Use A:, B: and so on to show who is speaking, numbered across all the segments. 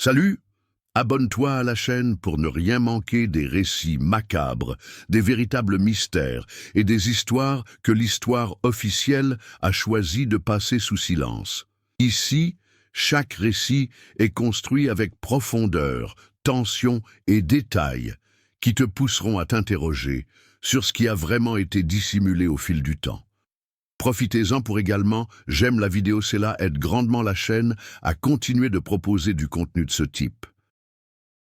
A: Salut, abonne-toi à la chaîne pour ne rien manquer des récits macabres, des véritables mystères et des histoires que l'histoire officielle a choisi de passer sous silence. Ici, chaque récit est construit avec profondeur, tension et détail qui te pousseront à t'interroger sur ce qui a vraiment été dissimulé au fil du temps. Profitez-en pour également, j'aime la vidéo, cela aide grandement la chaîne à continuer de proposer du contenu de ce type.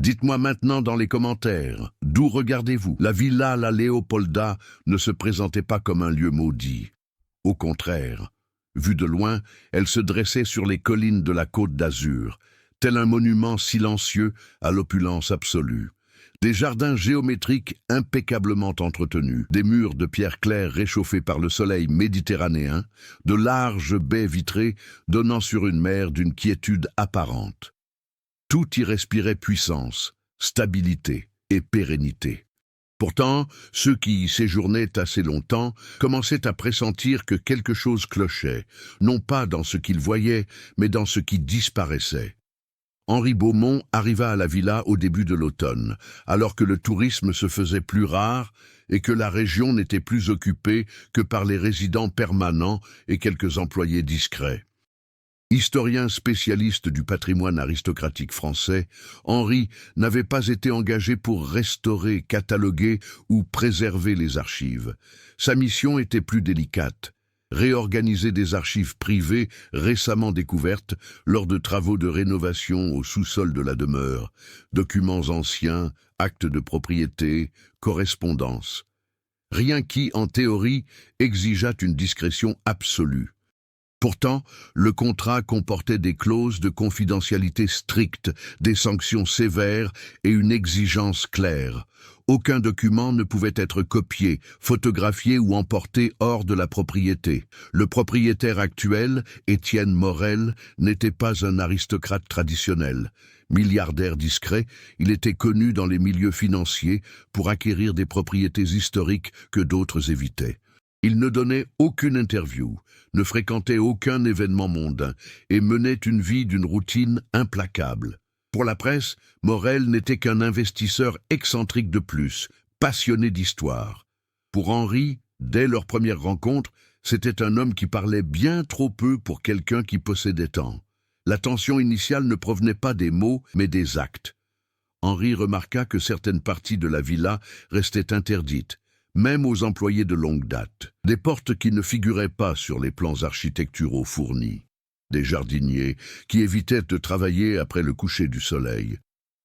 A: Dites-moi maintenant dans les commentaires, d'où regardez-vous? La Villa La Leopolda ne se présentait pas comme un lieu maudit. Au contraire, vue de loin, elle se dressait sur les collines de la Côte d'Azur, tel un monument silencieux à l'opulence absolue. Des jardins géométriques impeccablement entretenus, des murs de pierre claire réchauffés par le soleil méditerranéen, de larges baies vitrées donnant sur une mer d'une quiétude apparente. Tout y respirait puissance, stabilité et pérennité. Pourtant, ceux qui y séjournaient assez longtemps commençaient à pressentir que quelque chose clochait, non pas dans ce qu'ils voyaient, mais dans ce qui disparaissait. Henri Beaumont arriva à la villa au début de l'automne, alors que le tourisme se faisait plus rare et que la région n'était plus occupée que par les résidents permanents et quelques employés discrets. Historien spécialiste du patrimoine aristocratique français, Henri n'avait pas été engagé pour restaurer, cataloguer ou préserver les archives. Sa mission était plus délicate. Réorganiser des archives privées récemment découvertes lors de travaux de rénovation au sous-sol de la demeure, documents anciens, actes de propriété, correspondances. Rien qui, en théorie, exigeât une discrétion absolue. Pourtant, le contrat comportait des clauses de confidentialité strictes, des sanctions sévères et une exigence claire. Aucun document ne pouvait être copié, photographié ou emporté hors de la propriété. Le propriétaire actuel, Étienne Morel, n'était pas un aristocrate traditionnel. Milliardaire discret, il était connu dans les milieux financiers pour acquérir des propriétés historiques que d'autres évitaient. Il ne donnait aucune interview, ne fréquentait aucun événement mondain et menait une vie d'une routine implacable. Pour la presse, Morel n'était qu'un investisseur excentrique de plus, passionné d'histoire. Pour Henri, dès leur première rencontre, c'était un homme qui parlait bien trop peu pour quelqu'un qui possédait tant. La tension initiale ne provenait pas des mots, mais des actes. Henri remarqua que certaines parties de la villa restaient interdites, même aux employés de longue date. Des portes qui ne figuraient pas sur les plans architecturaux fournis. Des jardiniers qui évitaient de travailler après le coucher du soleil.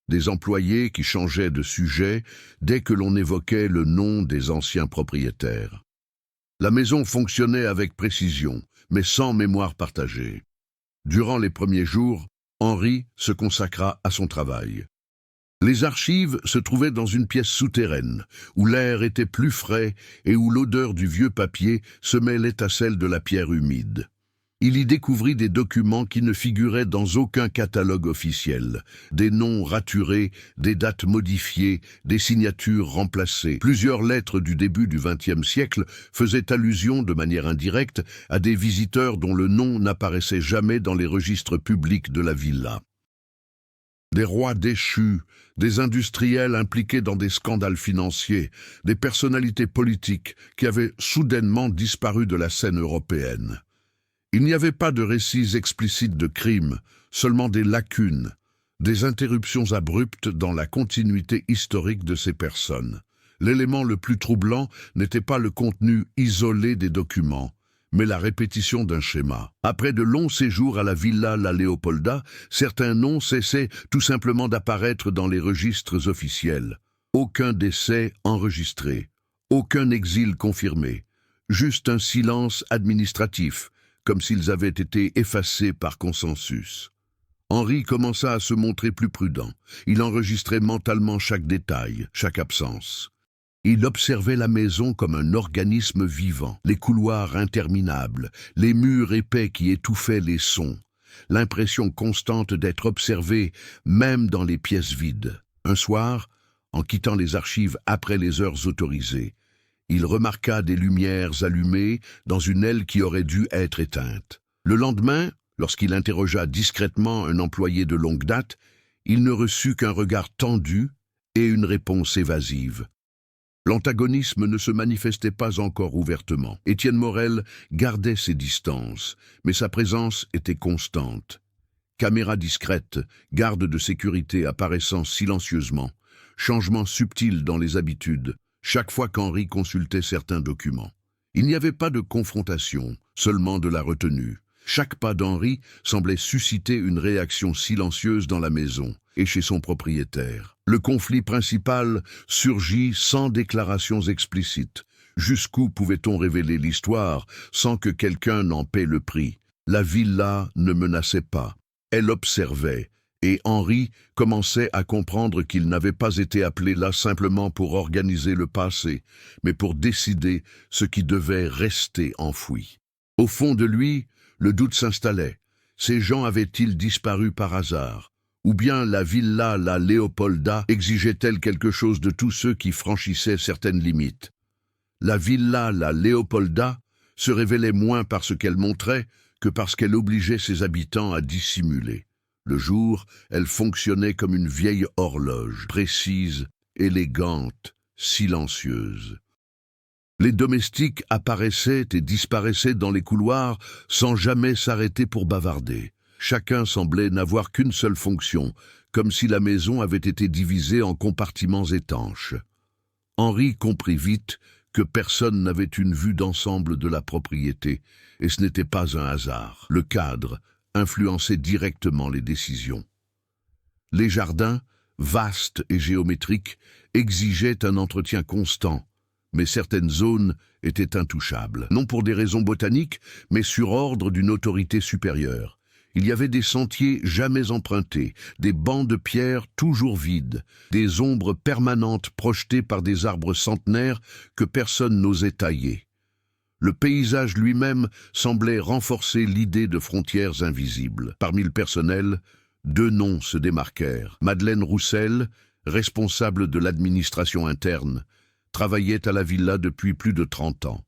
A: Des employés qui changeaient de sujet dès que l'on évoquait le nom des anciens propriétaires. La maison fonctionnait avec précision, mais sans mémoire partagée. Durant les premiers jours, Henri se consacra à son travail. Les archives se trouvaient dans une pièce souterraine, où l'air était plus frais et où l'odeur du vieux papier se mêlait à celle de la pierre humide. Il y découvrit des documents qui ne figuraient dans aucun catalogue officiel, des noms raturés, des dates modifiées, des signatures remplacées. Plusieurs lettres du début du XXe siècle faisaient allusion de manière indirecte à des visiteurs dont le nom n'apparaissait jamais dans les registres publics de la villa. Des rois déchus, des industriels impliqués dans des scandales financiers, des personnalités politiques qui avaient soudainement disparu de la scène européenne. Il n'y avait pas de récits explicites de crimes, seulement des lacunes, des interruptions abruptes dans la continuité historique de ces personnes. L'élément le plus troublant n'était pas le contenu isolé des documents, mais la répétition d'un schéma. Après de longs séjours à la Villa La Leopolda, certains noms cessaient tout simplement d'apparaître dans les registres officiels. Aucun décès enregistré, aucun exil confirmé, juste un silence administratif, comme s'ils avaient été effacés par consensus. Henri commença à se montrer plus prudent. Il enregistrait mentalement chaque détail, chaque absence. Il observait la maison comme un organisme vivant, les couloirs interminables, les murs épais qui étouffaient les sons, l'impression constante d'être observé même dans les pièces vides. Un soir, en quittant les archives après les heures autorisées, il remarqua des lumières allumées dans une aile qui aurait dû être éteinte. Le lendemain, lorsqu'il interrogea discrètement un employé de longue date, Il ne reçut qu'un regard tendu et une réponse évasive. L'antagonisme ne se manifestait pas encore ouvertement. Étienne Morel gardait ses distances, mais sa présence était constante. Caméra discrète, garde de sécurité apparaissant silencieusement, changement subtil dans les habitudes, chaque fois qu'Henri consultait certains documents. Il n'y avait pas de confrontation, seulement de la retenue. Chaque pas d'Henri semblait susciter une réaction silencieuse dans la maison et chez son propriétaire. Le conflit principal surgit sans déclarations explicites. Jusqu'où pouvait-on révéler l'histoire sans que quelqu'un n'en paie le prix? La villa ne menaçait pas. Elle observait, et Henri commençait à comprendre qu'il n'avait pas été appelé là simplement pour organiser le passé, mais pour décider ce qui devait rester enfoui. Au fond de lui, le doute s'installait. Ces gens avaient-ils disparu par hasard? Ou bien la villa La Léopolda exigeait-elle quelque chose de tous ceux qui franchissaient certaines limites? La villa La Léopolda se révélait moins par ce qu'elle montrait que parce qu'elle obligeait ses habitants à dissimuler. Le jour, elle fonctionnait comme une vieille horloge, précise, élégante, silencieuse. Les domestiques apparaissaient et disparaissaient dans les couloirs sans jamais s'arrêter pour bavarder. Chacun semblait n'avoir qu'une seule fonction, comme si la maison avait été divisée en compartiments étanches. Henri comprit vite que personne n'avait une vue d'ensemble de la propriété, et ce n'était pas un hasard. Le cadre influençait directement les décisions. Les jardins, vastes et géométriques, exigeaient un entretien constant, mais certaines zones étaient intouchables. Non pour des raisons botaniques, mais sur ordre d'une autorité supérieure. Il y avait des sentiers jamais empruntés, des bancs de pierre toujours vides, des ombres permanentes projetées par des arbres centenaires que personne n'osait tailler. Le paysage lui-même semblait renforcer l'idée de frontières invisibles. Parmi le personnel, 2 noms se démarquèrent. Madeleine Roussel, responsable de l'administration interne, travaillait à la villa depuis plus de 30 ans.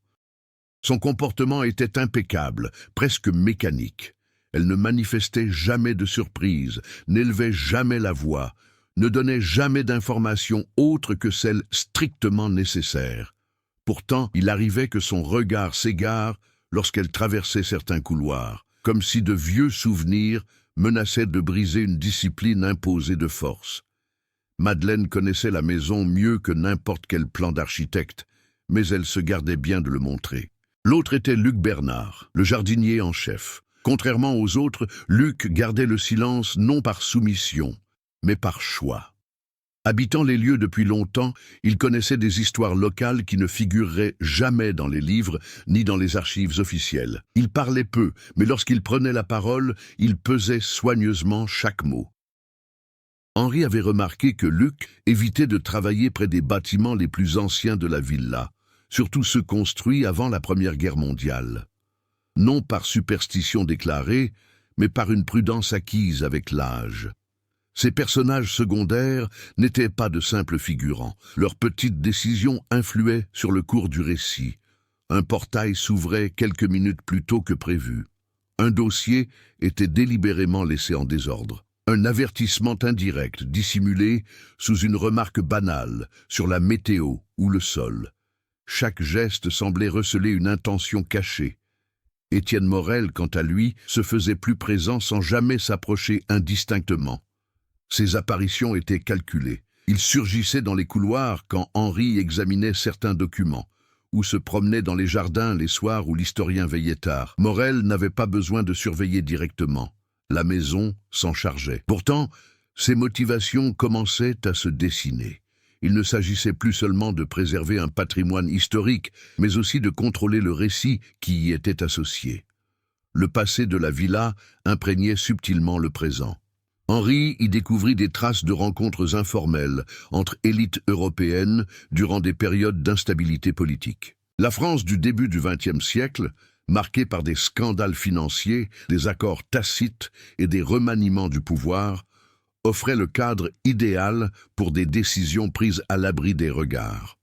A: Son comportement était impeccable, presque mécanique. Elle ne manifestait jamais de surprise, n'élevait jamais la voix, ne donnait jamais d'informations autres que celles strictement nécessaires. Pourtant, il arrivait que son regard s'égare lorsqu'elle traversait certains couloirs, comme si de vieux souvenirs menaçaient de briser une discipline imposée de force. Madeleine connaissait la maison mieux que n'importe quel plan d'architecte, mais elle se gardait bien de le montrer. L'autre était Luc Bernard, le jardinier en chef. Contrairement aux autres, Luc gardait le silence non par soumission, mais par choix. Habitant les lieux depuis longtemps, il connaissait des histoires locales qui ne figureraient jamais dans les livres ni dans les archives officielles. Il parlait peu, mais lorsqu'il prenait la parole, il pesait soigneusement chaque mot. Henri avait remarqué que Luc évitait de travailler près des bâtiments les plus anciens de la villa, surtout ceux construits avant la Première Guerre mondiale. Non par superstition déclarée, mais par une prudence acquise avec l'âge. Ces personnages secondaires n'étaient pas de simples figurants. Leurs petites décisions influaient sur le cours du récit. Un portail s'ouvrait quelques minutes plus tôt que prévu. Un dossier était délibérément laissé en désordre. Un avertissement indirect, dissimulé sous une remarque banale sur la météo ou le sol. Chaque geste semblait receler une intention cachée. Étienne Morel, quant à lui, se faisait plus présent sans jamais s'approcher indistinctement. Ses apparitions étaient calculées. Il surgissait dans les couloirs quand Henri examinait certains documents, ou se promenait dans les jardins les soirs où l'historien veillait tard. Morel n'avait pas besoin de surveiller directement. La maison s'en chargeait. Pourtant, ses motivations commençaient à se dessiner. Il ne s'agissait plus seulement de préserver un patrimoine historique, mais aussi de contrôler le récit qui y était associé. Le passé de la villa imprégnait subtilement le présent. Henri y découvrit des traces de rencontres informelles entre élites européennes durant des périodes d'instabilité politique. La France du début du XXe siècle, marquée par des scandales financiers, des accords tacites et des remaniements du pouvoir, offrait le cadre idéal pour des décisions prises à l'abri des regards.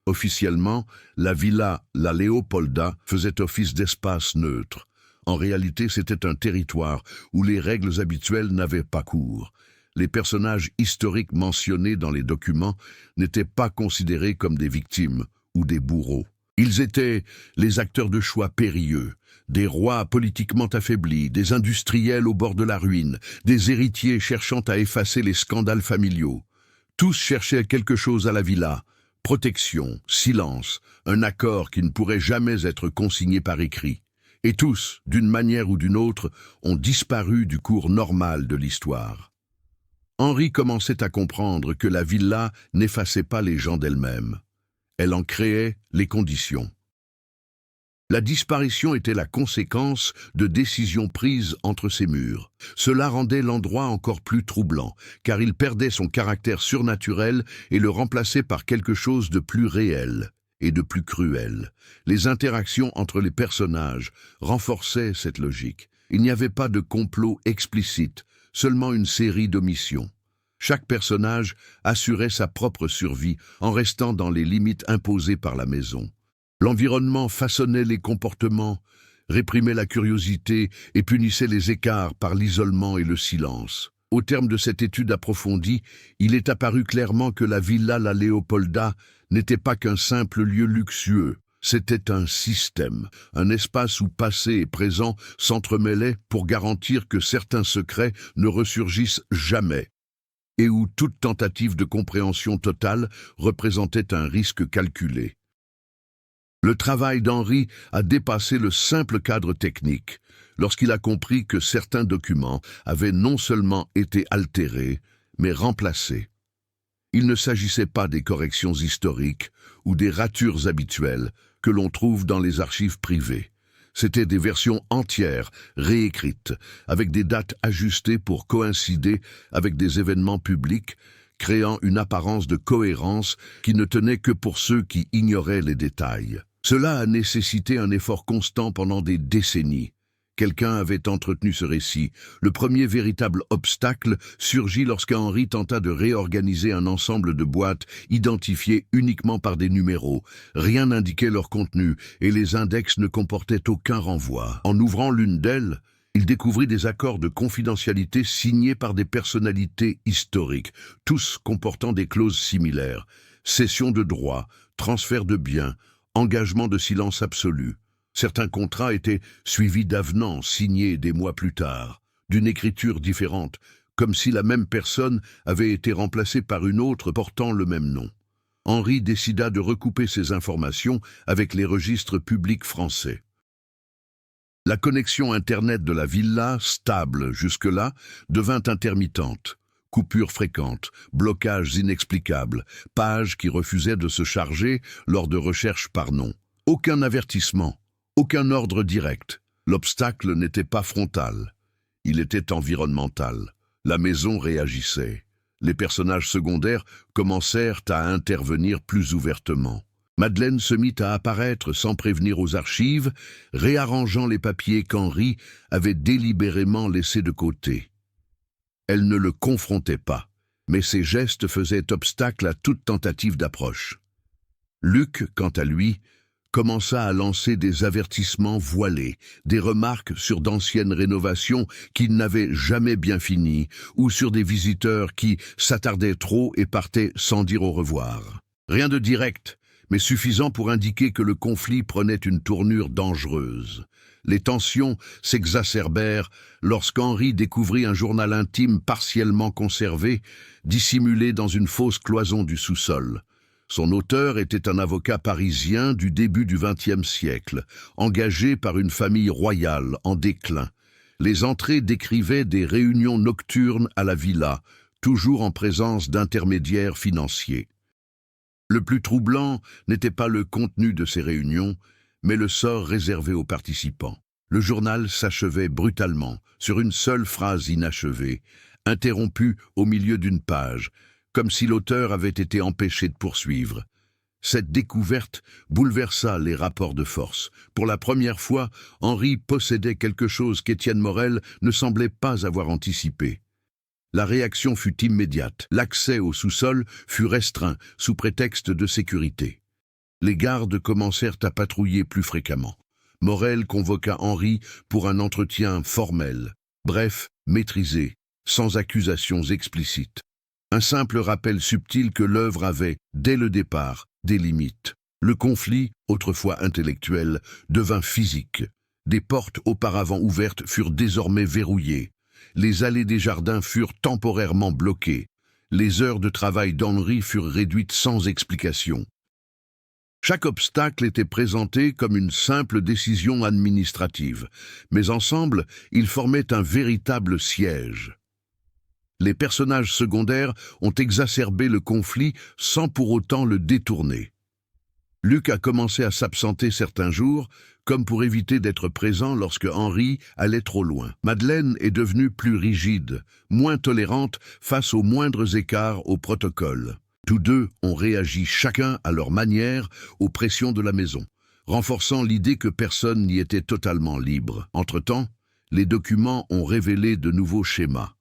A: Officiellement, la villa La Léopolda faisait office d'espace neutre. En réalité, c'était un territoire où les règles habituelles n'avaient pas cours. Les personnages historiques mentionnés dans les documents n'étaient pas considérés comme des victimes ou des bourreaux. Ils étaient les acteurs de choix périlleux, des rois politiquement affaiblis, des industriels au bord de la ruine, des héritiers cherchant à effacer les scandales familiaux. Tous cherchaient quelque chose à la villa: protection, silence, un accord qui ne pourrait jamais être consigné par écrit. Et tous, d'une manière ou d'une autre, ont disparu du cours normal de l'histoire. Henri commençait à comprendre que la villa n'effaçait pas les gens d'elle-même. Elle en créait les conditions. La disparition était la conséquence de décisions prises entre ces murs. Cela rendait l'endroit encore plus troublant, car il perdait son caractère surnaturel et le remplaçait par quelque chose de plus réel et de plus cruel. Les interactions entre les personnages renforçaient cette logique. Il n'y avait pas de complot explicite, seulement une série d'omissions. Chaque personnage assurait sa propre survie en restant dans les limites imposées par la maison. L'environnement façonnait les comportements, réprimait la curiosité et punissait les écarts par l'isolement et le silence. Au terme de cette étude approfondie, il est apparu clairement que la Villa La Leopolda n'était pas qu'un simple lieu luxueux. C'était un système, un espace où passé et présent s'entremêlaient pour garantir que certains secrets ne ressurgissent jamais, et où toute tentative de compréhension totale représentait un risque calculé. Le travail d'Henri a dépassé le simple cadre technique, lorsqu'il a compris que certains documents avaient non seulement été altérés, mais remplacés. Il ne s'agissait pas des corrections historiques ou des ratures habituelles que l'on trouve dans les archives privées. C'étaient des versions entières, réécrites, avec des dates ajustées pour coïncider avec des événements publics, créant une apparence de cohérence qui ne tenait que pour ceux qui ignoraient les détails. Cela a nécessité un effort constant pendant des décennies. Quelqu'un avait entretenu ce récit. Le premier véritable obstacle surgit lorsqu'Henri tenta de réorganiser un ensemble de boîtes identifiées uniquement par des numéros. Rien n'indiquait leur contenu et les index ne comportaient aucun renvoi. En ouvrant l'une d'elles, il découvrit des accords de confidentialité signés par des personnalités historiques, tous comportant des clauses similaires: cession de droits, transfert de biens, engagement de silence absolu. Certains contrats étaient suivis d'avenants signés des mois plus tard, d'une écriture différente, comme si la même personne avait été remplacée par une autre portant le même nom. Henri décida de recouper ces informations avec les registres publics français. La connexion Internet de la villa, stable jusque-là, devint intermittente. Coupures fréquentes, blocages inexplicables, pages qui refusaient de se charger lors de recherches par nom. Aucun avertissement, aucun ordre direct. L'obstacle n'était pas frontal, il était environnemental. La maison réagissait. Les personnages secondaires commencèrent à intervenir plus ouvertement. Madeleine se mit à apparaître sans prévenir aux archives, réarrangeant les papiers qu'Henri avait délibérément laissés de côté. Elle ne le confrontait pas, mais ses gestes faisaient obstacle à toute tentative d'approche. Luc, quant à lui, commença à lancer des avertissements voilés, des remarques sur d'anciennes rénovations qui n'avaient jamais bien fini, ou sur des visiteurs qui s'attardaient trop et partaient sans dire au revoir. Rien de direct, mais suffisant pour indiquer que le conflit prenait une tournure dangereuse. Les tensions s'exacerbèrent lorsqu'Henri découvrit un journal intime partiellement conservé, dissimulé dans une fausse cloison du sous-sol. Son auteur était un avocat parisien du début du XXe siècle, engagé par une famille royale en déclin. Les entrées décrivaient des réunions nocturnes à la villa, toujours en présence d'intermédiaires financiers. Le plus troublant n'était pas le contenu de ces réunions, mais le sort réservé aux participants. Le journal s'achevait brutalement, sur une seule phrase inachevée, interrompue au milieu d'une page, comme si l'auteur avait été empêché de poursuivre. Cette découverte bouleversa les rapports de force. Pour la première fois, Henri possédait quelque chose qu'Étienne Morel ne semblait pas avoir anticipé. La réaction fut immédiate. L'accès au sous-sol fut restreint sous prétexte de sécurité. Les gardes commencèrent à patrouiller plus fréquemment. Morel convoqua Henri pour un entretien formel, bref, maîtrisé, sans accusations explicites. Un simple rappel subtil que l'œuvre avait, dès le départ, des limites. Le conflit, autrefois intellectuel, devint physique. Des portes auparavant ouvertes furent désormais verrouillées. Les allées des jardins furent temporairement bloquées. Les heures de travail d'Henri furent réduites sans explication. Chaque obstacle était présenté comme une simple décision administrative, mais ensemble, ils formaient un véritable siège. Les personnages secondaires ont exacerbé le conflit sans pour autant le détourner. Luc a commencé à s'absenter certains jours, comme pour éviter d'être présent lorsque Henri allait trop loin. Madeleine est devenue plus rigide, moins tolérante face aux moindres écarts au protocole. Tous deux ont réagi chacun à leur manière aux pressions de la maison, renforçant l'idée que personne n'y était totalement libre. Entre-temps, les documents ont révélé de nouveaux schémas.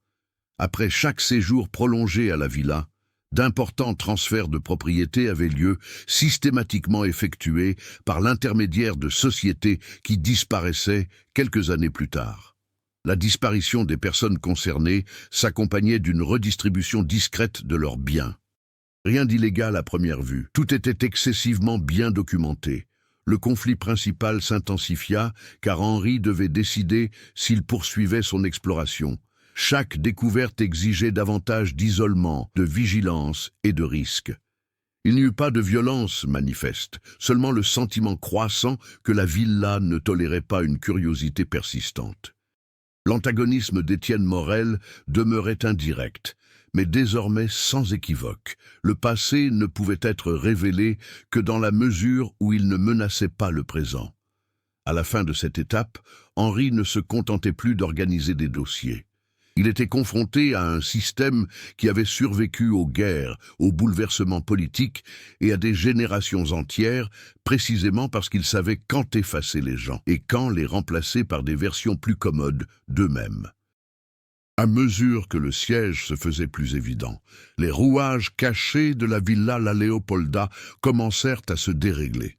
A: Après chaque séjour prolongé à la villa, d'importants transferts de propriété avaient lieu, systématiquement effectués par l'intermédiaire de sociétés qui disparaissaient quelques années plus tard. La disparition des personnes concernées s'accompagnait d'une redistribution discrète de leurs biens. Rien d'illégal à première vue, tout était excessivement bien documenté. Le conflit principal s'intensifia car Henri devait décider s'il poursuivait son exploration. Chaque découverte exigeait davantage d'isolement, de vigilance et de risque. Il n'y eut pas de violence manifeste, seulement le sentiment croissant que la villa ne tolérait pas une curiosité persistante. L'antagonisme d'Étienne Morel demeurait indirect, mais désormais sans équivoque. Le passé ne pouvait être révélé que dans la mesure où il ne menaçait pas le présent. À la fin de cette étape, Henri ne se contentait plus d'organiser des dossiers. Il était confronté à un système qui avait survécu aux guerres, aux bouleversements politiques et à des générations entières, précisément parce qu'il savait quand effacer les gens et quand les remplacer par des versions plus commodes d'eux-mêmes. À mesure que le siège se faisait plus évident, les rouages cachés de la Villa La Leopolda commencèrent à se dérégler.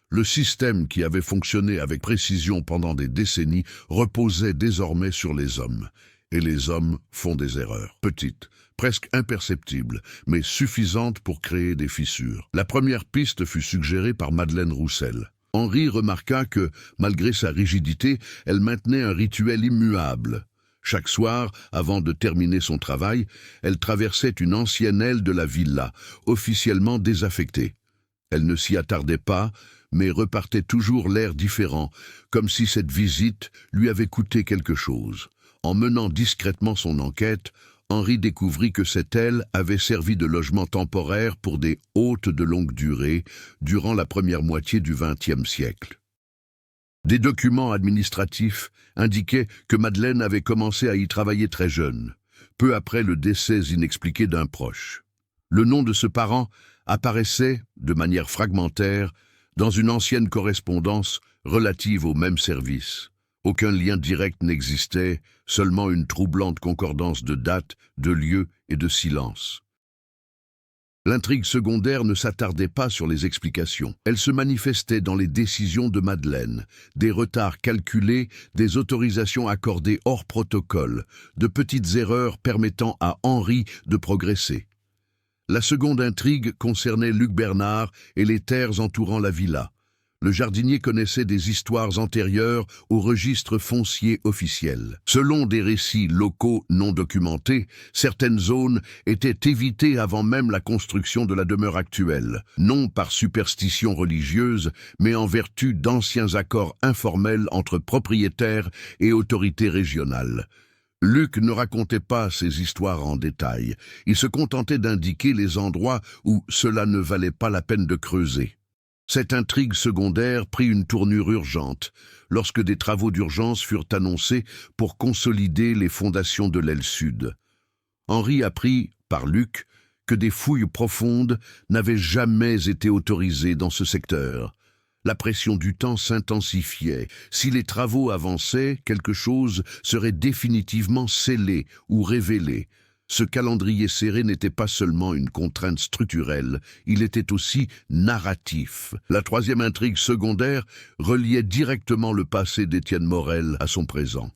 A: Le système qui avait fonctionné avec précision pendant des décennies reposait désormais sur les hommes. Et les hommes font des erreurs, petites, presque imperceptibles, mais suffisantes pour créer des fissures. La première piste fut suggérée par Madeleine Roussel. Henri remarqua que, malgré sa rigidité, elle maintenait un rituel immuable. Chaque soir, avant de terminer son travail, elle traversait une ancienne aile de la villa, officiellement désaffectée. Elle ne s'y attardait pas, mais repartait toujours l'air différent, comme si cette visite lui avait coûté quelque chose. En menant discrètement son enquête, Henri découvrit que cette aile avait servi de logement temporaire pour des hôtes de longue durée durant la première moitié du XXe siècle. Des documents administratifs indiquaient que Madeleine avait commencé à y travailler très jeune, peu après le décès inexpliqué d'un proche. Le nom de ce parent apparaissait, de manière fragmentaire, dans une ancienne correspondance relative au même service. Aucun lien direct n'existait, seulement une troublante concordance de dates, de lieux et de silence. L'intrigue secondaire ne s'attardait pas sur les explications. Elle se manifestait dans les décisions de Madeleine, des retards calculés, des autorisations accordées hors protocole, de petites erreurs permettant à Henri de progresser. La seconde intrigue concernait Luc Bernard et les terres entourant la villa. Le jardinier connaissait des histoires antérieures au registre foncier officiel. Selon des récits locaux non documentés, certaines zones étaient évitées avant même la construction de la demeure actuelle, non par superstition religieuse, mais en vertu d'anciens accords informels entre propriétaires et autorités régionales. Luc ne racontait pas ces histoires en détail. Il se contentait d'indiquer les endroits où cela ne valait pas la peine de creuser. Cette intrigue secondaire prit une tournure urgente lorsque des travaux d'urgence furent annoncés pour consolider les fondations de l'aile sud. Henri apprit, par Luc, que des fouilles profondes n'avaient jamais été autorisées dans ce secteur. La pression du temps s'intensifiait. Si les travaux avançaient, quelque chose serait définitivement scellé ou révélé. Ce calendrier serré n'était pas seulement une contrainte structurelle, il était aussi narratif. La troisième intrigue secondaire reliait directement le passé d'Étienne Morel à son présent.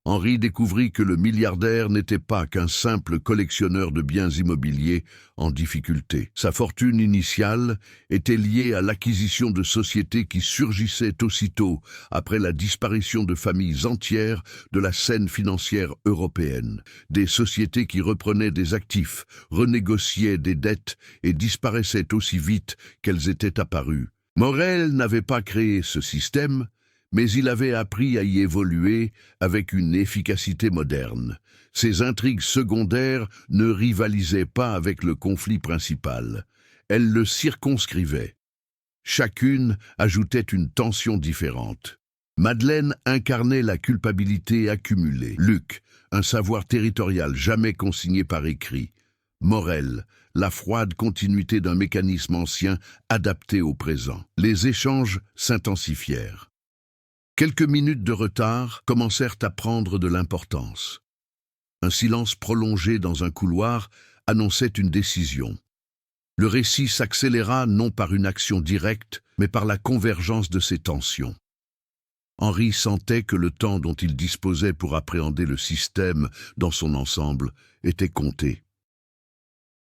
A: Henri découvrit que le milliardaire n'était pas qu'un simple collectionneur de biens immobiliers en difficulté. Sa fortune initiale était liée à l'acquisition de sociétés qui surgissaient aussitôt après la disparition de familles entières de la scène financière européenne. Des sociétés qui reprenaient des actifs, renégociaient des dettes et disparaissaient aussi vite qu'elles étaient apparues. Morel n'avait pas créé ce système, mais il avait appris à y évoluer avec une efficacité moderne. Ces intrigues secondaires ne rivalisaient pas avec le conflit principal. Elles le circonscrivaient. Chacune ajoutait une tension différente. Madeleine incarnait la culpabilité accumulée. Luc, un savoir territorial jamais consigné par écrit. Morel, la froide continuité d'un mécanisme ancien adapté au présent. Les échanges s'intensifièrent. Quelques minutes de retard commencèrent à prendre de l'importance. Un silence prolongé dans un couloir annonçait une décision. Le récit s'accéléra non par une action directe, mais par la convergence de ces tensions. Henri sentait que le temps dont il disposait pour appréhender le système dans son ensemble était compté.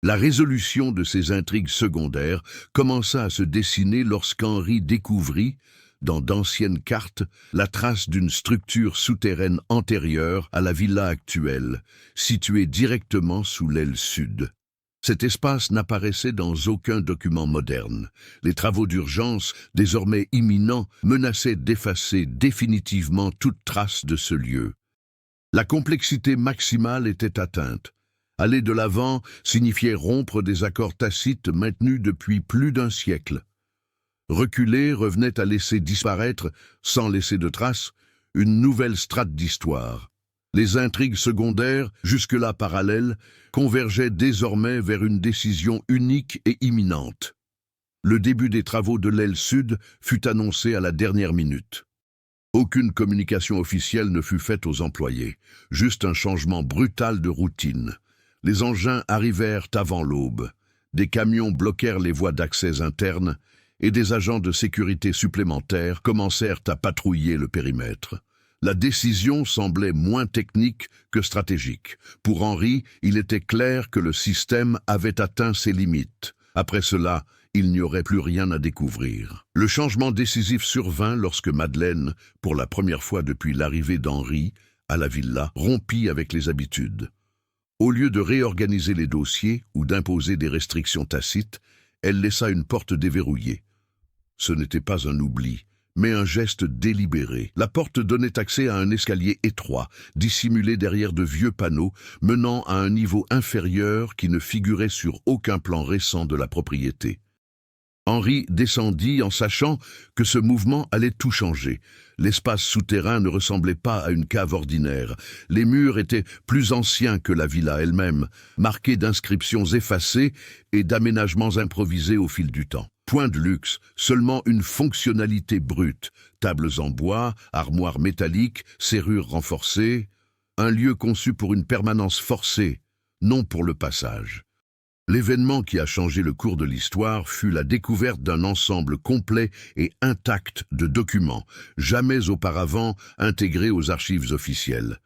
A: La résolution de ces intrigues secondaires commença à se dessiner lorsqu'Henri découvrit, dans d'anciennes cartes, la trace d'une structure souterraine antérieure à la villa actuelle, située directement sous l'aile sud. Cet espace n'apparaissait dans aucun document moderne. Les travaux d'urgence, désormais imminents, menaçaient d'effacer définitivement toute trace de ce lieu. La complexité maximale était atteinte. Aller de l'avant signifiait rompre des accords tacites maintenus depuis plus d'un siècle. Reculer revenait à laisser disparaître, sans laisser de traces, une nouvelle strate d'histoire. Les intrigues secondaires, jusque-là parallèles, convergeaient désormais vers une décision unique et imminente. Le début des travaux de l'aile sud fut annoncé à la dernière minute. Aucune communication officielle ne fut faite aux employés, juste un changement brutal de routine. Les engins arrivèrent avant l'aube. Des camions bloquèrent les voies d'accès internes et des agents de sécurité supplémentaires commencèrent à patrouiller le périmètre. La décision semblait moins technique que stratégique. Pour Henri, il était clair que le système avait atteint ses limites. Après cela, il n'y aurait plus rien à découvrir. Le changement décisif survint lorsque Madeleine, pour la première fois depuis l'arrivée d'Henri à la villa, rompit avec les habitudes. Au lieu de réorganiser les dossiers ou d'imposer des restrictions tacites, elle laissa une porte déverrouillée. Ce n'était pas un oubli, mais un geste délibéré. La porte donnait accès à un escalier étroit, dissimulé derrière de vieux panneaux, menant à un niveau inférieur qui ne figurait sur aucun plan récent de la propriété. Henri descendit en sachant que ce mouvement allait tout changer. L'espace souterrain ne ressemblait pas à une cave ordinaire. Les murs étaient plus anciens que la villa elle-même, marqués d'inscriptions effacées et d'aménagements improvisés au fil du temps. Point de luxe, seulement une fonctionnalité brute, tables en bois, armoires métalliques, serrures renforcées, un lieu conçu pour une permanence forcée, non pour le passage. L'événement qui a changé le cours de l'histoire fut la découverte d'un ensemble complet et intact de documents, jamais auparavant intégrés aux archives officielles.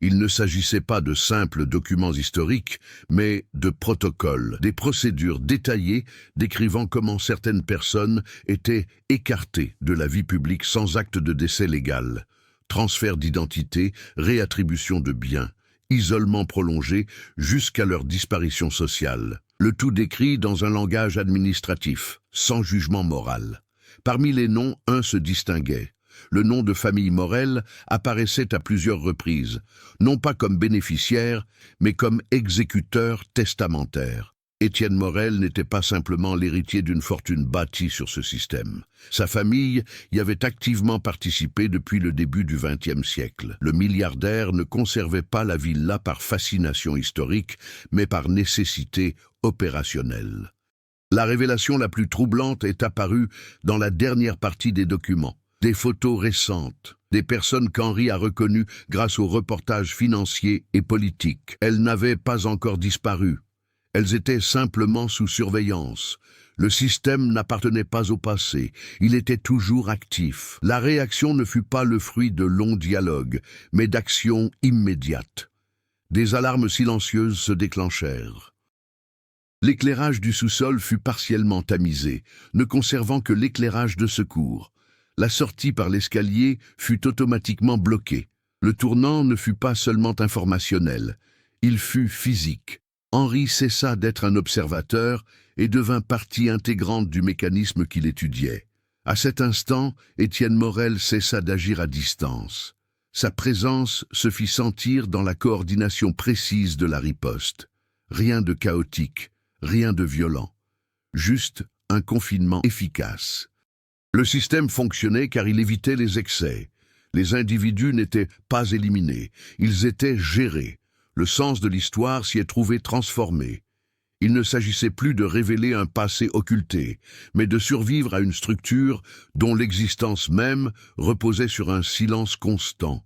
A: Il ne s'agissait pas de simples documents historiques, mais de protocoles, des procédures détaillées décrivant comment certaines personnes étaient écartées de la vie publique sans acte de décès légal. Transfert d'identité, réattribution de biens, isolement prolongé jusqu'à leur disparition sociale. Le tout décrit dans un langage administratif, sans jugement moral. Parmi les noms, un se distinguait. Le nom de famille Morel apparaissait à plusieurs reprises, non pas comme bénéficiaire, mais comme exécuteur testamentaire. Étienne Morel n'était pas simplement l'héritier d'une fortune bâtie sur ce système. Sa famille y avait activement participé depuis le début du XXe siècle. Le milliardaire ne conservait pas la villa par fascination historique, mais par nécessité opérationnelle. La révélation la plus troublante est apparue dans la dernière partie des documents. Des photos récentes, des personnes qu'Henri a reconnues grâce aux reportages financiers et politiques. Elles n'avaient pas encore disparu. Elles étaient simplement sous surveillance. Le système n'appartenait pas au passé, il était toujours actif. La réaction ne fut pas le fruit de longs dialogues, mais d'actions immédiates. Des alarmes silencieuses se déclenchèrent. L'éclairage du sous-sol fut partiellement tamisé, ne conservant que l'éclairage de secours. La sortie par l'escalier fut automatiquement bloquée. Le tournant ne fut pas seulement informationnel, il fut physique. Henri cessa d'être un observateur et devint partie intégrante du mécanisme qu'il étudiait. À cet instant, Étienne Morel cessa d'agir à distance. Sa présence se fit sentir dans la coordination précise de la riposte. Rien de chaotique, rien de violent. Juste un confinement efficace. Le système fonctionnait car il évitait les excès. Les individus n'étaient pas éliminés, ils étaient gérés. Le sens de l'histoire s'y est trouvé transformé. Il ne s'agissait plus de révéler un passé occulté, mais de survivre à une structure dont l'existence même reposait sur un silence constant.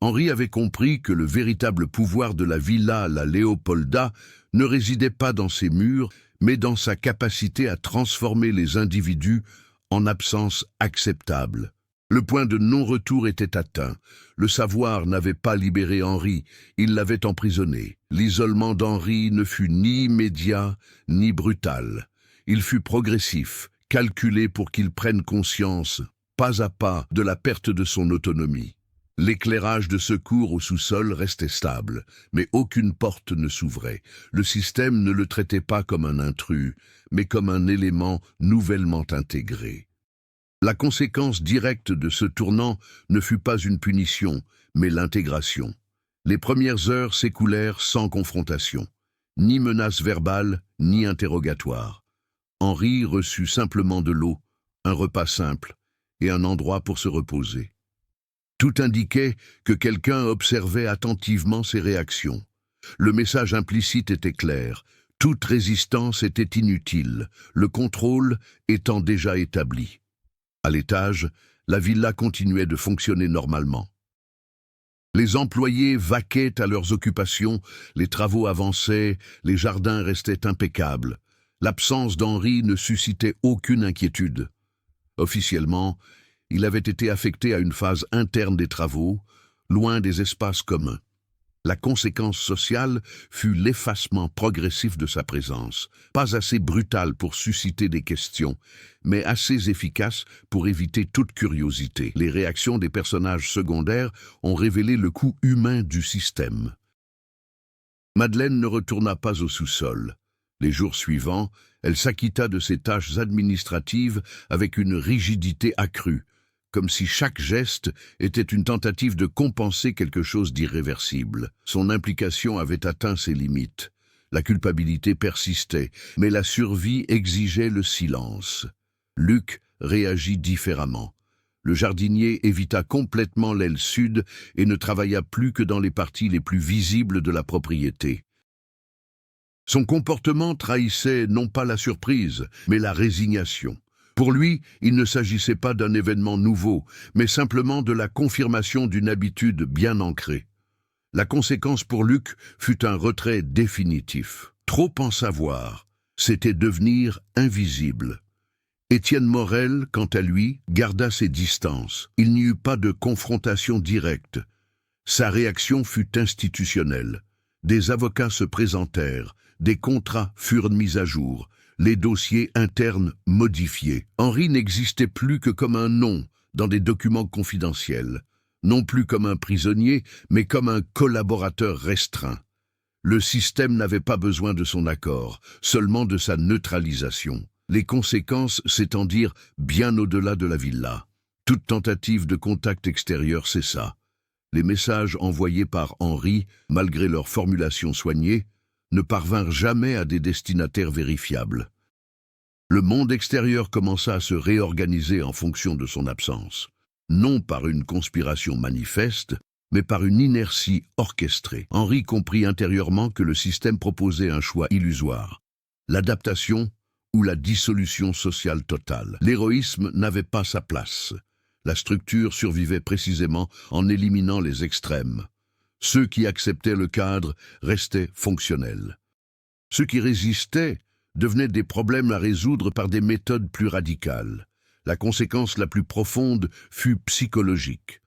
A: Henri avait compris que le véritable pouvoir de la Villa La Leopolda ne résidait pas dans ses murs, mais dans sa capacité à transformer les individus en absence acceptable. Le point de non-retour était atteint. Le savoir n'avait pas libéré Henri, il l'avait emprisonné. L'isolement d'Henri ne fut ni immédiat, ni brutal. Il fut progressif, calculé pour qu'il prenne conscience, pas à pas, de la perte de son autonomie. L'éclairage de secours au sous-sol restait stable, mais aucune porte ne s'ouvrait. Le système ne le traitait pas comme un intrus, mais comme un élément nouvellement intégré. La conséquence directe de ce tournant ne fut pas une punition, mais l'intégration. Les premières heures s'écoulèrent sans confrontation. Ni menace verbale, ni interrogatoire. Henri reçut simplement de l'eau, un repas simple et un endroit pour se reposer. Tout indiquait que quelqu'un observait attentivement ses réactions. Le message implicite était clair. Toute résistance était inutile, le contrôle étant déjà établi. À l'étage, la villa continuait de fonctionner normalement. Les employés vaquaient à leurs occupations, les travaux avançaient, les jardins restaient impeccables. L'absence d'Henri ne suscitait aucune inquiétude. Officiellement, il avait été affecté à une phase interne des travaux, loin des espaces communs. La conséquence sociale fut l'effacement progressif de sa présence, pas assez brutal pour susciter des questions, mais assez efficace pour éviter toute curiosité. Les réactions des personnages secondaires ont révélé le coût humain du système. Madeleine ne retourna pas au sous-sol. Les jours suivants, elle s'acquitta de ses tâches administratives avec une rigidité accrue, comme si chaque geste était une tentative de compenser quelque chose d'irréversible. Son implication avait atteint ses limites. La culpabilité persistait, mais la survie exigeait le silence. Luc réagit différemment. Le jardinier évita complètement l'aile sud et ne travailla plus que dans les parties les plus visibles de la propriété. Son comportement trahissait non pas la surprise, mais la résignation. Pour lui, il ne s'agissait pas d'un événement nouveau, mais simplement de la confirmation d'une habitude bien ancrée. La conséquence pour Luc fut un retrait définitif. Trop en savoir, c'était devenir invisible. Étienne Morel, quant à lui, garda ses distances. Il n'y eut pas de confrontation directe. Sa réaction fut institutionnelle. Des avocats se présentèrent, des contrats furent mis à jour, les dossiers internes modifiés. Henri n'existait plus que comme un nom dans des documents confidentiels, non plus comme un prisonnier, mais comme un collaborateur restreint. Le système n'avait pas besoin de son accord, seulement de sa neutralisation. Les conséquences s'étendirent bien au-delà de la villa. Toute tentative de contact extérieur cessa. Les messages envoyés par Henri, malgré leur formulation soignée, ne parvinrent jamais à des destinataires vérifiables. Le monde extérieur commença à se réorganiser en fonction de son absence, non par une conspiration manifeste, mais par une inertie orchestrée. Henri comprit intérieurement que le système proposait un choix illusoire, l'adaptation ou la dissolution sociale totale. L'héroïsme n'avait pas sa place. La structure survivait précisément en éliminant les extrêmes. Ceux qui acceptaient le cadre restaient fonctionnels. Ceux qui résistaient devenaient des problèmes à résoudre par des méthodes plus radicales. La conséquence la plus profonde fut psychologique.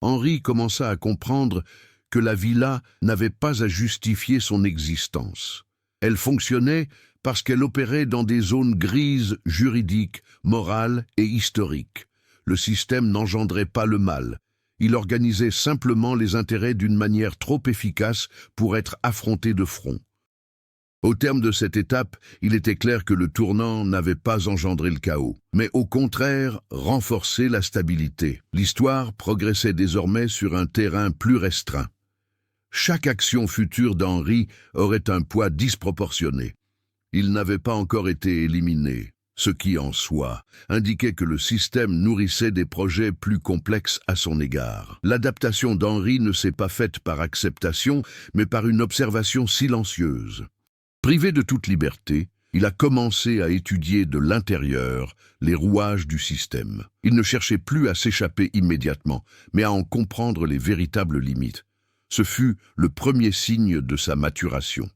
A: Henri commença à comprendre que la villa n'avait pas à justifier son existence. Elle fonctionnait parce qu'elle opérait dans des zones grises juridiques, morales et historiques. Le système n'engendrait pas le mal. Il organisait simplement les intérêts d'une manière trop efficace pour être affronté de front. Au terme de cette étape, il était clair que le tournant n'avait pas engendré le chaos, mais au contraire renforcé la stabilité. L'histoire progressait désormais sur un terrain plus restreint. Chaque action future d'Henri aurait un poids disproportionné. Il n'avait pas encore été éliminé, ce qui, en soi, indiquait que le système nourrissait des projets plus complexes à son égard. L'adaptation d'Henri ne s'est pas faite par acceptation, mais par une observation silencieuse. Privé de toute liberté, il a commencé à étudier de l'intérieur les rouages du système. Il ne cherchait plus à s'échapper immédiatement, mais à en comprendre les véritables limites. Ce fut le premier signe de sa maturation.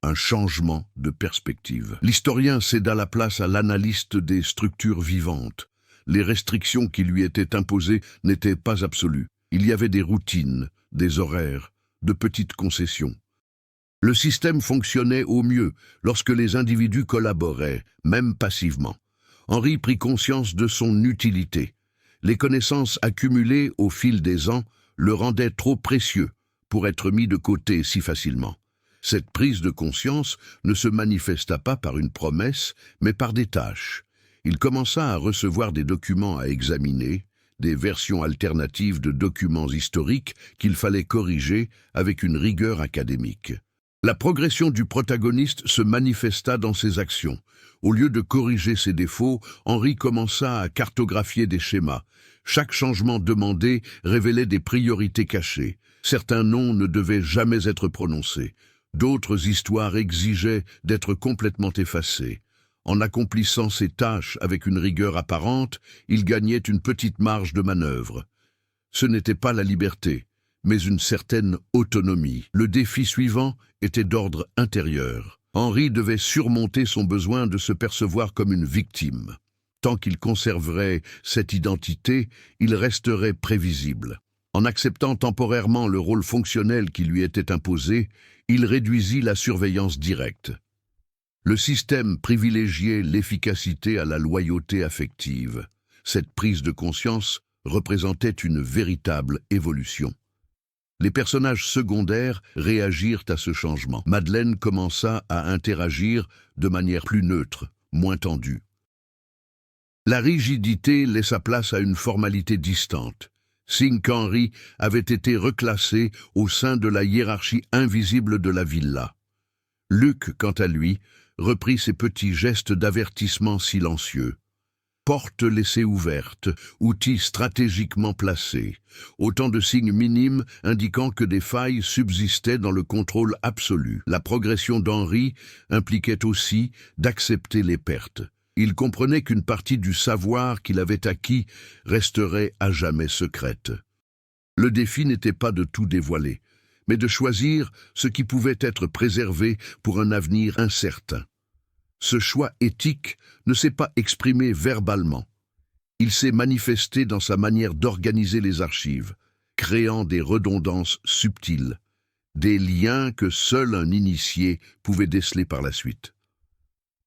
A: Un changement de perspective. L'historien céda la place à l'analyste des structures vivantes. Les restrictions qui lui étaient imposées n'étaient pas absolues. Il y avait des routines, des horaires, de petites concessions. Le système fonctionnait au mieux lorsque les individus collaboraient, même passivement. Henri prit conscience de son utilité. Les connaissances accumulées au fil des ans le rendaient trop précieux pour être mis de côté si facilement. Cette prise de conscience ne se manifesta pas par une promesse, mais par des tâches. Il commença à recevoir des documents à examiner, des versions alternatives de documents historiques qu'il fallait corriger avec une rigueur académique. La progression du protagoniste se manifesta dans ses actions. Au lieu de corriger ses défauts, Henri commença à cartographier des schémas. Chaque changement demandé révélait des priorités cachées. Certains noms ne devaient jamais être prononcés. D'autres histoires exigeaient d'être complètement effacées. En accomplissant ces tâches avec une rigueur apparente, il gagnait une petite marge de manœuvre. Ce n'était pas la liberté, mais une certaine autonomie. Le défi suivant était d'ordre intérieur. Henri devait surmonter son besoin de se percevoir comme une victime. Tant qu'il conserverait cette identité, il resterait prévisible. En acceptant temporairement le rôle fonctionnel qui lui était imposé, il réduisit la surveillance directe. Le système privilégiait l'efficacité à la loyauté affective. Cette prise de conscience représentait une véritable évolution. Les personnages secondaires réagirent à ce changement. Madeleine commença à interagir de manière plus neutre, moins tendue. La rigidité laissa place à une formalité distante. Signe qu'Henri avait été reclassé au sein de la hiérarchie invisible de la villa. Luc, quant à lui, reprit ses petits gestes d'avertissement silencieux. Porte laissée ouverte, outils stratégiquement placés, autant de signes minimes indiquant que des failles subsistaient dans le contrôle absolu. La progression d'Henri impliquait aussi d'accepter les pertes. Il comprenait qu'une partie du savoir qu'il avait acquis resterait à jamais secrète. Le défi n'était pas de tout dévoiler, mais de choisir ce qui pouvait être préservé pour un avenir incertain. Ce choix éthique ne s'est pas exprimé verbalement. Il s'est manifesté dans sa manière d'organiser les archives, créant des redondances subtiles, des liens que seul un initié pouvait déceler par la suite.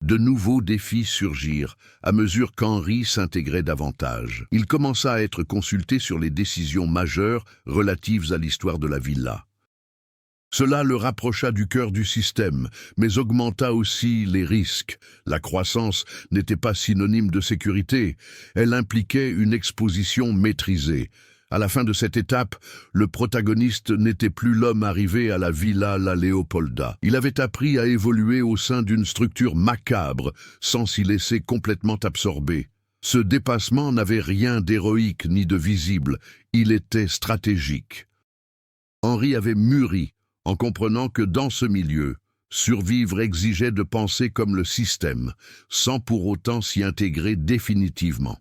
A: De nouveaux défis surgirent à mesure qu'Henri s'intégrait davantage. Il commença à être consulté sur les décisions majeures relatives à l'histoire de la villa. Cela le rapprocha du cœur du système, mais augmenta aussi les risques. La croissance n'était pas synonyme de sécurité, elle impliquait une exposition maîtrisée. À la fin de cette étape, le protagoniste n'était plus l'homme arrivé à la Villa La Leopolda. Il avait appris à évoluer au sein d'une structure macabre, sans s'y laisser complètement absorber. Ce dépassement n'avait rien d'héroïque ni de visible, il était stratégique. Henri avait mûri, en comprenant que dans ce milieu, survivre exigeait de penser comme le système, sans pour autant s'y intégrer définitivement.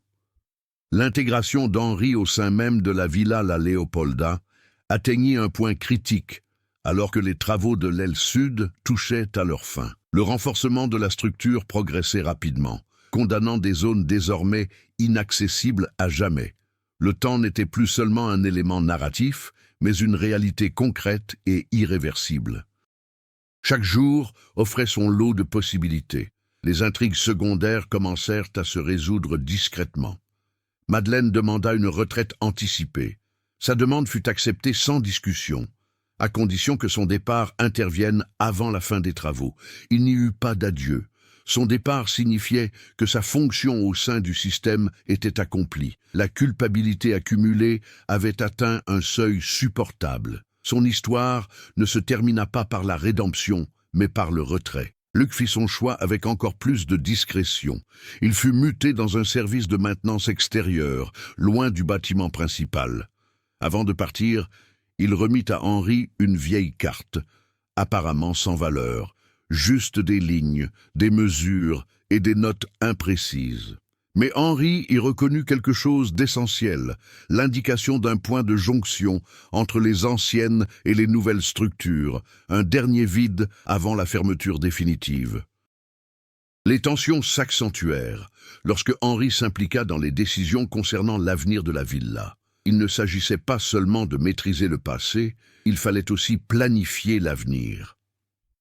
A: L'intégration d'Henri au sein même de la Villa La Leopolda atteignit un point critique alors que les travaux de l'aile sud touchaient à leur fin. Le renforcement de la structure progressait rapidement, condamnant des zones désormais inaccessibles à jamais. Le temps n'était plus seulement un élément narratif, mais une réalité concrète et irréversible. Chaque jour offrait son lot de possibilités. Les intrigues secondaires commencèrent à se résoudre discrètement. Madeleine demanda une retraite anticipée. Sa demande fut acceptée sans discussion, à condition que son départ intervienne avant la fin des travaux. Il n'y eut pas d'adieu. Son départ signifiait que sa fonction au sein du système était accomplie. La culpabilité accumulée avait atteint un seuil supportable. Son histoire ne se termina pas par la rédemption, mais par le retrait. Luc fit son choix avec encore plus de discrétion. Il fut muté dans un service de maintenance extérieure, loin du bâtiment principal. Avant de partir, il remit à Henri une vieille carte, apparemment sans valeur, juste des lignes, des mesures et des notes imprécises. Mais Henri y reconnut quelque chose d'essentiel, l'indication d'un point de jonction entre les anciennes et les nouvelles structures, un dernier vide avant la fermeture définitive. Les tensions s'accentuèrent lorsque Henri s'impliqua dans les décisions concernant l'avenir de la villa. Il ne s'agissait pas seulement de maîtriser le passé, il fallait aussi planifier l'avenir.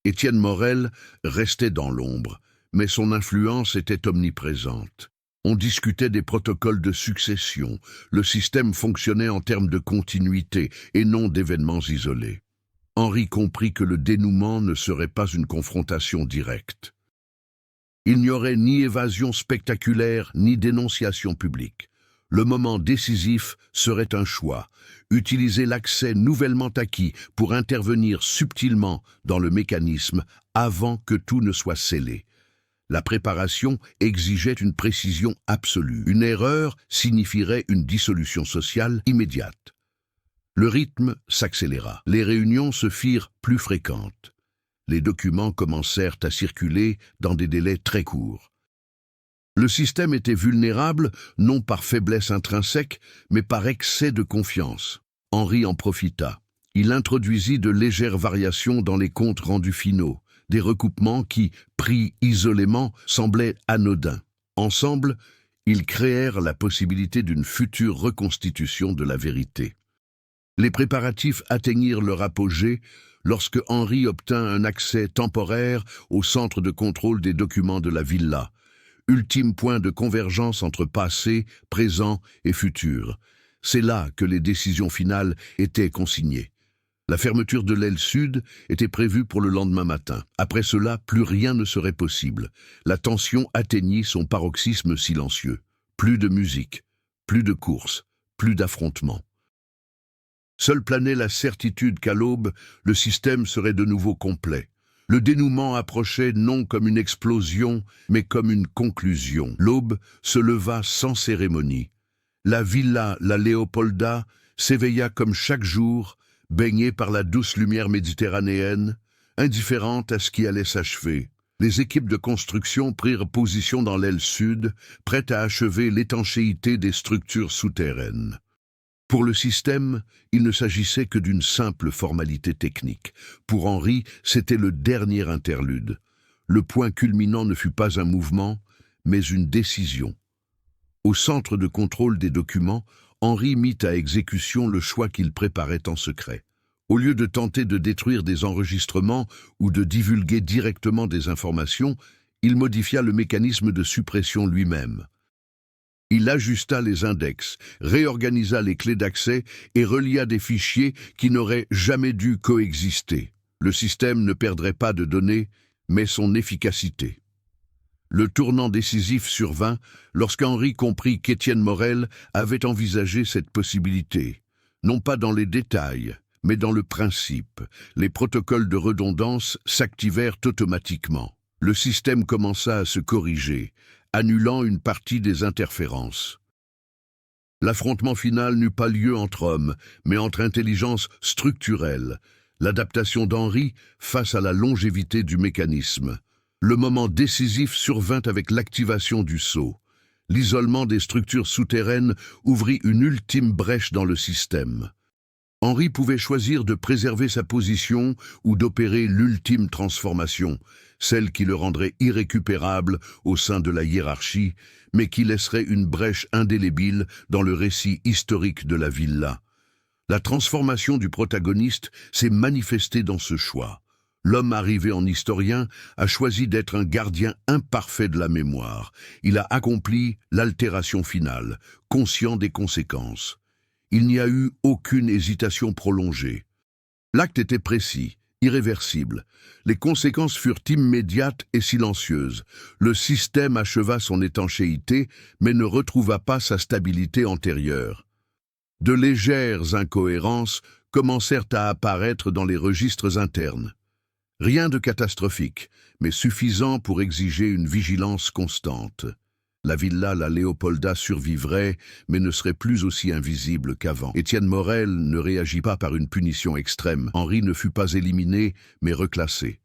A: Étienne Morel restait dans l'ombre, mais son influence était omniprésente. On discutait des protocoles de succession, le système fonctionnait en termes de continuité et non d'événements isolés. Henri comprit que le dénouement ne serait pas une confrontation directe. Il n'y aurait ni évasion spectaculaire ni dénonciation publique. Le moment décisif serait un choix, utiliser l'accès nouvellement acquis pour intervenir subtilement dans le mécanisme avant que tout ne soit scellé. La préparation exigeait une précision absolue. Une erreur signifierait une dissolution sociale immédiate. Le rythme s'accéléra. Les réunions se firent plus fréquentes. Les documents commencèrent à circuler dans des délais très courts. Le système était vulnérable, non par faiblesse intrinsèque, mais par excès de confiance. Henri en profita. Il introduisit de légères variations dans les comptes rendus finaux, des recoupements qui, pris isolément, semblaient anodins. Ensemble, ils créèrent la possibilité d'une future reconstitution de la vérité. Les préparatifs atteignirent leur apogée lorsque Henri obtint un accès temporaire au centre de contrôle des documents de la villa, ultime point de convergence entre passé, présent et futur. C'est là que les décisions finales étaient consignées. La fermeture de l'aile sud était prévue pour le lendemain matin. Après cela, plus rien ne serait possible. La tension atteignit son paroxysme silencieux. Plus de musique, plus de courses, plus d'affrontements. Seule planait la certitude qu'à l'aube, le système serait de nouveau complet. Le dénouement approchait non comme une explosion, mais comme une conclusion. L'aube se leva sans cérémonie. La villa, la Léopolda, s'éveilla comme chaque jour, baignée par la douce lumière méditerranéenne, indifférente à ce qui allait s'achever. Les équipes de construction prirent position dans l'aile sud, prêtes à achever l'étanchéité des structures souterraines. Pour le système, il ne s'agissait que d'une simple formalité technique. Pour Henri, c'était le dernier interlude. Le point culminant ne fut pas un mouvement, mais une décision. Au centre de contrôle des documents, Henri mit à exécution le choix qu'il préparait en secret. Au lieu de tenter de détruire des enregistrements ou de divulguer directement des informations, il modifia le mécanisme de suppression lui-même. Il ajusta les index, réorganisa les clés d'accès et relia des fichiers qui n'auraient jamais dû coexister. Le système ne perdrait pas de données, mais son efficacité. Le tournant décisif survint lorsqu'Henri comprit qu'Étienne Morel avait envisagé cette possibilité. Non pas dans les détails, mais dans le principe. Les protocoles de redondance s'activèrent automatiquement. Le système commença à se corriger, annulant une partie des interférences. L'affrontement final n'eut pas lieu entre hommes, mais entre intelligences structurelles. L'adaptation d'Henri face à la longévité du mécanisme. Le moment décisif survint avec l'activation du sceau. L'isolement des structures souterraines ouvrit une ultime brèche dans le système. Henri pouvait choisir de préserver sa position ou d'opérer l'ultime transformation, celle qui le rendrait irrécupérable au sein de la hiérarchie, mais qui laisserait une brèche indélébile dans le récit historique de la villa. La transformation du protagoniste s'est manifestée dans ce choix. L'homme arrivé en historien a choisi d'être un gardien imparfait de la mémoire. Il a accompli l'altération finale, conscient des conséquences. Il n'y a eu aucune hésitation prolongée. L'acte était précis, irréversible. Les conséquences furent immédiates et silencieuses. Le système acheva son étanchéité, mais ne retrouva pas sa stabilité antérieure. De légères incohérences commencèrent à apparaître dans les registres internes. Rien de catastrophique, mais suffisant pour exiger une vigilance constante. La villa La Léopolda survivrait, mais ne serait plus aussi invisible qu'avant. Étienne Morel ne réagit pas par une punition extrême. Henri ne fut pas éliminé, mais reclassé.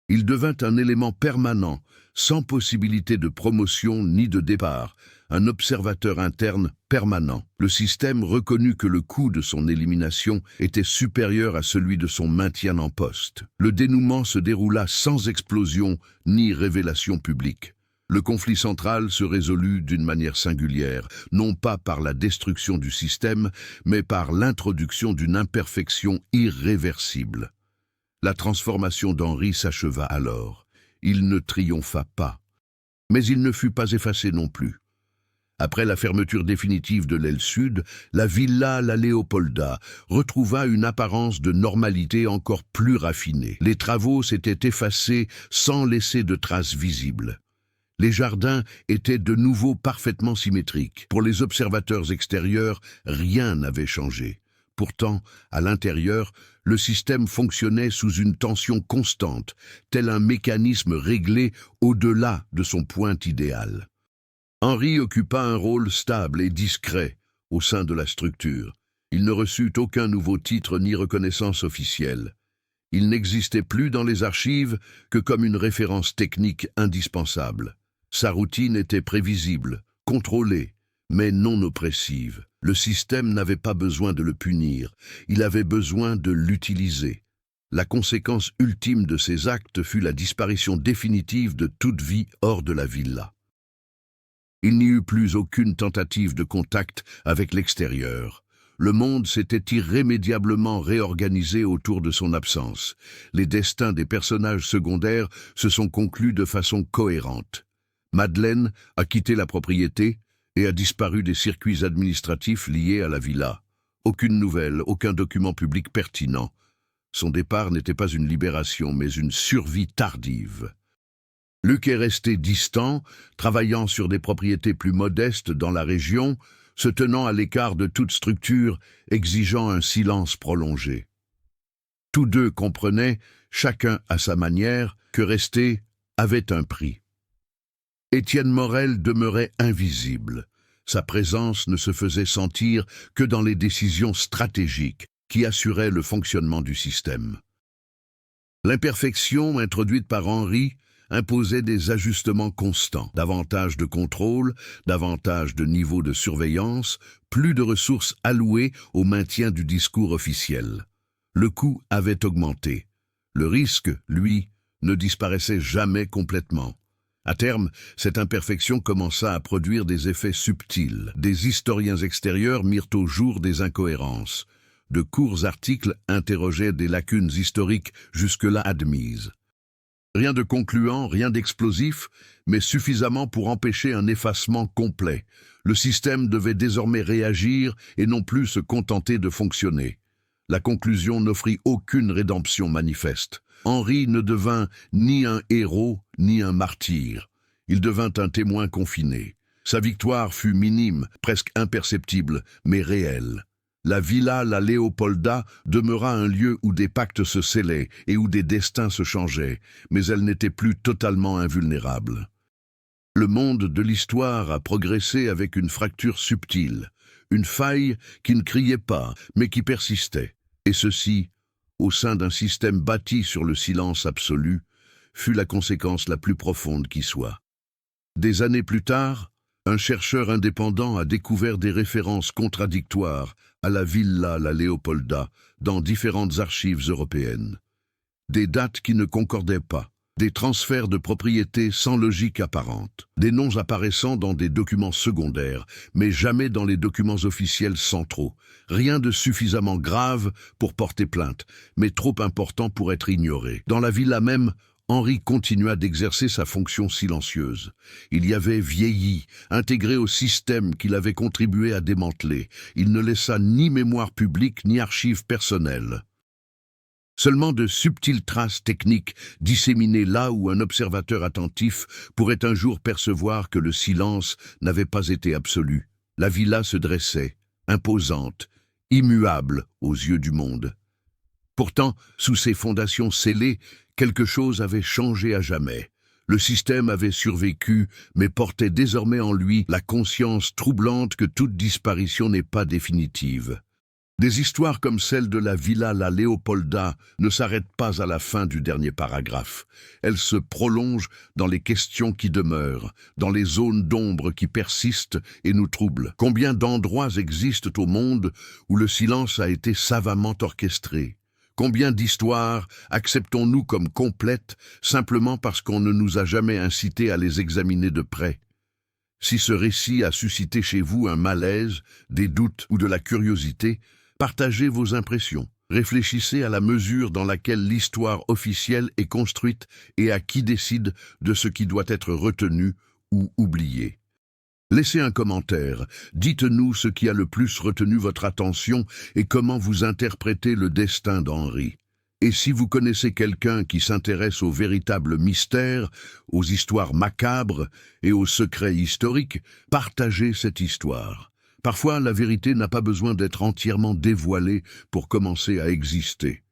A: Il devint un élément permanent, sans possibilité de promotion ni de départ, un observateur interne permanent. Le système reconnut que le coût de son élimination était supérieur à celui de son maintien en poste. Le dénouement se déroula sans explosion ni révélation publique. Le conflit central se résolut d'une manière singulière, non pas par la destruction du système, mais par l'introduction d'une imperfection irréversible. La transformation d'Henri s'acheva alors. Il ne triompha pas. Mais il ne fut pas effacé non plus. Après la fermeture définitive de l'aile sud, la villa La Léopolda retrouva une apparence de normalité encore plus raffinée. Les travaux s'étaient effacés sans laisser de traces visibles. Les jardins étaient de nouveau parfaitement symétriques. Pour les observateurs extérieurs, rien n'avait changé. Pourtant, à l'intérieur, le système fonctionnait sous une tension constante, tel un mécanisme réglé au-delà de son point idéal. Henri occupa un rôle stable et discret au sein de la structure. Il ne reçut aucun nouveau titre ni reconnaissance officielle. Il n'existait plus dans les archives que comme une référence technique indispensable. Sa routine était prévisible, contrôlée, mais non oppressive. Le système n'avait pas besoin de le punir, il avait besoin de l'utiliser. La conséquence ultime de ces actes fut la disparition définitive de toute vie hors de la villa. Il n'y eut plus aucune tentative de contact avec l'extérieur. Le monde s'était irrémédiablement réorganisé autour de son absence. Les destins des personnages secondaires se sont conclus de façon cohérente. Madeleine a quitté la propriété et a disparu des circuits administratifs liés à la villa. Aucune nouvelle, aucun document public pertinent. Son départ n'était pas une libération, mais une survie tardive. Luc est resté distant, travaillant sur des propriétés plus modestes dans la région, se tenant à l'écart de toute structure, exigeant un silence prolongé. Tous deux comprenaient, chacun à sa manière, que rester avait un prix. Étienne Morel demeurait invisible. Sa présence ne se faisait sentir que dans les décisions stratégiques qui assuraient le fonctionnement du système. L'imperfection introduite par Henri imposait des ajustements constants, davantage de contrôle, davantage de niveau de surveillance, plus de ressources allouées au maintien du discours officiel. Le coût avait augmenté. Le risque, lui, ne disparaissait jamais complètement. À terme, cette imperfection commença à produire des effets subtils. Des historiens extérieurs mirent au jour des incohérences. De courts articles interrogeaient des lacunes historiques jusque-là admises. Rien de concluant, rien d'explosif, mais suffisamment pour empêcher un effacement complet. Le système devait désormais réagir et non plus se contenter de fonctionner. La conclusion n'offrit aucune rédemption manifeste. Henri ne devint ni un héros ni un martyr. Il devint un témoin confiné. Sa victoire fut minime, presque imperceptible, mais réelle. La villa La Léopolda demeura un lieu où des pactes se scellaient et où des destins se changeaient, mais elle n'était plus totalement invulnérable. Le monde de l'histoire a progressé avec une fracture subtile, une faille qui ne criait pas, mais qui persistait. Et ceci, au sein d'un système bâti sur le silence absolu, fut la conséquence la plus profonde qui soit. Des années plus tard, Un chercheur indépendant a découvert des références contradictoires à la Villa La Leopolda dans différentes archives européennes. Des dates qui ne concordaient pas, des transferts de propriété sans logique apparente, des noms apparaissant dans des documents secondaires, mais jamais dans les documents officiels centraux. Rien de suffisamment grave pour porter plainte, mais trop important pour être ignoré. Dans la villa même, Henri continua d'exercer sa fonction silencieuse. Il y avait vieilli, intégré au système qu'il avait contribué à démanteler. Il ne laissa ni mémoire publique ni archives personnelles. Seulement de subtiles traces techniques disséminées là où un observateur attentif pourrait un jour percevoir que le silence n'avait pas été absolu. La villa se dressait, imposante, immuable aux yeux du monde. Pourtant, sous ses fondations scellées, quelque chose avait changé à jamais. Le système avait survécu, mais portait désormais en lui la conscience troublante que toute disparition n'est pas définitive. Des histoires comme celle de la Villa La Leopolda ne s'arrêtent pas à la fin du dernier paragraphe. Elles se prolongent dans les questions qui demeurent, dans les zones d'ombre qui persistent et nous troublent. Combien d'endroits existent au monde où le silence a été savamment orchestré? Combien d'histoires acceptons-nous comme complètes simplement parce qu'on ne nous a jamais incités à les examiner de près? Si ce récit a suscité chez vous un malaise, des doutes ou de la curiosité, partagez vos impressions. Réfléchissez à la mesure dans laquelle l'histoire officielle est construite et à qui décide de ce qui doit être retenu ou oublié. Laissez un commentaire, dites-nous ce qui a le plus retenu votre attention et comment vous interprétez le destin d'Henri. Et si vous connaissez quelqu'un qui s'intéresse aux véritables mystères, aux histoires macabres et aux secrets historiques, partagez cette histoire. Parfois, la vérité n'a pas besoin d'être entièrement dévoilée pour commencer à exister.